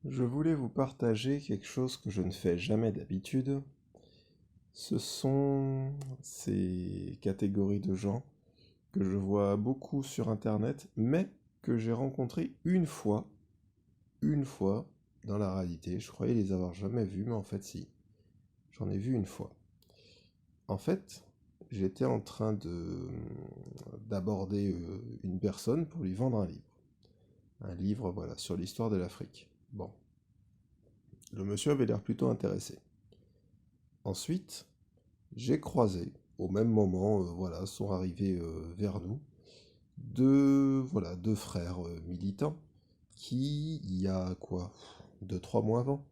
Je voulais vous partager quelque chose que je ne fais jamais d'habitude. Ce sont ces catégories de gens que je vois beaucoup sur Internet, mais que j'ai rencontrés une fois dans la réalité. Je croyais les avoir jamais vus, mais en fait si, j'en ai vu une fois. En fait, j'étais en train d'aborder une personne pour lui vendre un livre. Un livre, voilà, sur l'histoire de l'Afrique. Bon, le monsieur avait l'air plutôt intéressé. Ensuite, j'ai croisé, au même moment, voilà, sont arrivés vers nous, deux frères militants qui, il y a quoi, 2, 3 mois avant,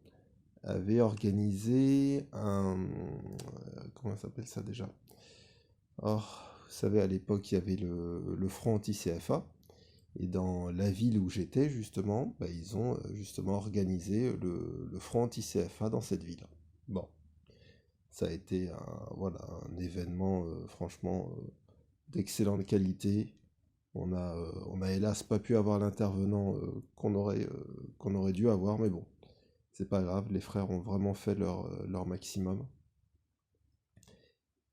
avaient organisé comment ça s'appelle ça déjà? Oh, vous savez, à l'époque, il y avait le front anti-CFA, et dans la ville où j'étais, justement, bah, ils ont justement organisé le front anti-CFA dans cette ville. Bon, ça a été voilà, un événement franchement d'excellente qualité. On a hélas pas pu avoir l'intervenant qu'on aurait dû avoir, mais bon, c'est pas grave, les frères ont vraiment fait leur maximum.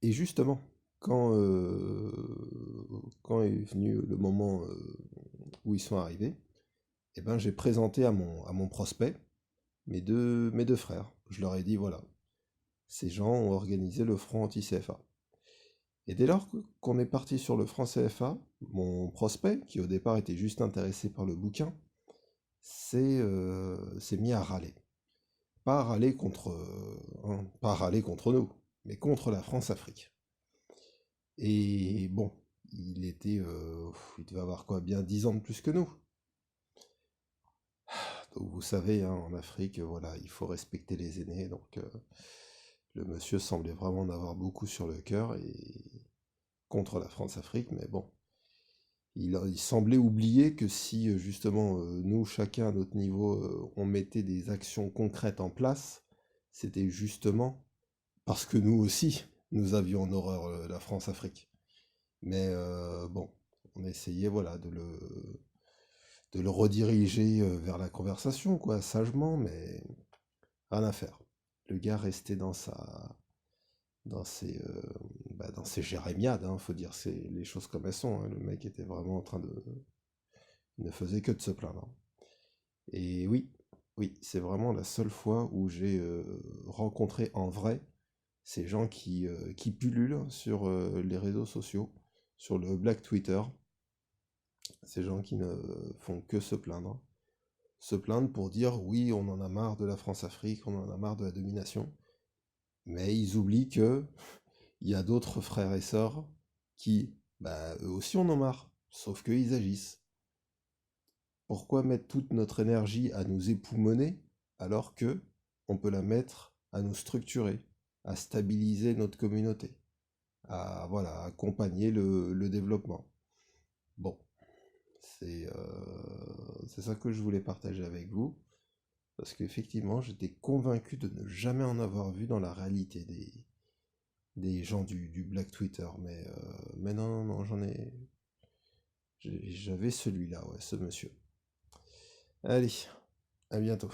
Et justement, quand, euh, quand est venu le moment où ils sont arrivés, eh ben, j'ai présenté à mon prospect mes deux frères. Je leur ai dit, voilà, ces gens ont organisé le front anti-CFA. Et dès lors qu'on est parti sur le franc CFA, mon prospect, qui au départ était juste intéressé par le bouquin, s'est mis à râler. Pas à râler contre, pas à râler contre nous, mais contre la France-Afrique. Et bon, il devait avoir quoi, bien 10 ans de plus que nous. Donc vous savez, hein, en Afrique, voilà, il faut respecter les aînés. Donc le monsieur semblait vraiment en avoir beaucoup sur le cœur et contre la France-Afrique, mais bon, il semblait oublier que si justement nous, chacun à notre niveau, on mettait des actions concrètes en place, c'était justement parce que nous aussi, nous avions en horreur la France-Afrique. Mais bon, on essayait voilà de le rediriger vers la conversation, quoi, sagement, mais rien à faire. Le gars restait dans ses, dans ses jérémiades, hein, faut dire les choses comme elles sont. Hein. Le mec était vraiment en train de, il ne faisait que de se plaindre. Et oui, oui, c'est vraiment la seule fois où j'ai rencontré en vrai ces gens qui pullulent sur les réseaux sociaux, sur le Black Twitter, ces gens qui ne font que se plaindre. Se plaindre pour dire oui, on en a marre de la France-Afrique, on en a marre de la domination, mais ils oublient que il y a d'autres frères et sœurs qui, bah, eux aussi en ont marre, sauf qu'ils agissent. Pourquoi mettre toute notre énergie à nous époumoner alors que on peut la mettre à nous structurer, à stabiliser notre communauté, à voilà, accompagner le développement. Bon, c'est ça que je voulais partager avec vous, parce qu'effectivement, j'étais convaincu de ne jamais en avoir vu dans la réalité des gens du Black Twitter, mais non, non, non, j'avais celui-là, ouais, ce monsieur. Allez, à bientôt.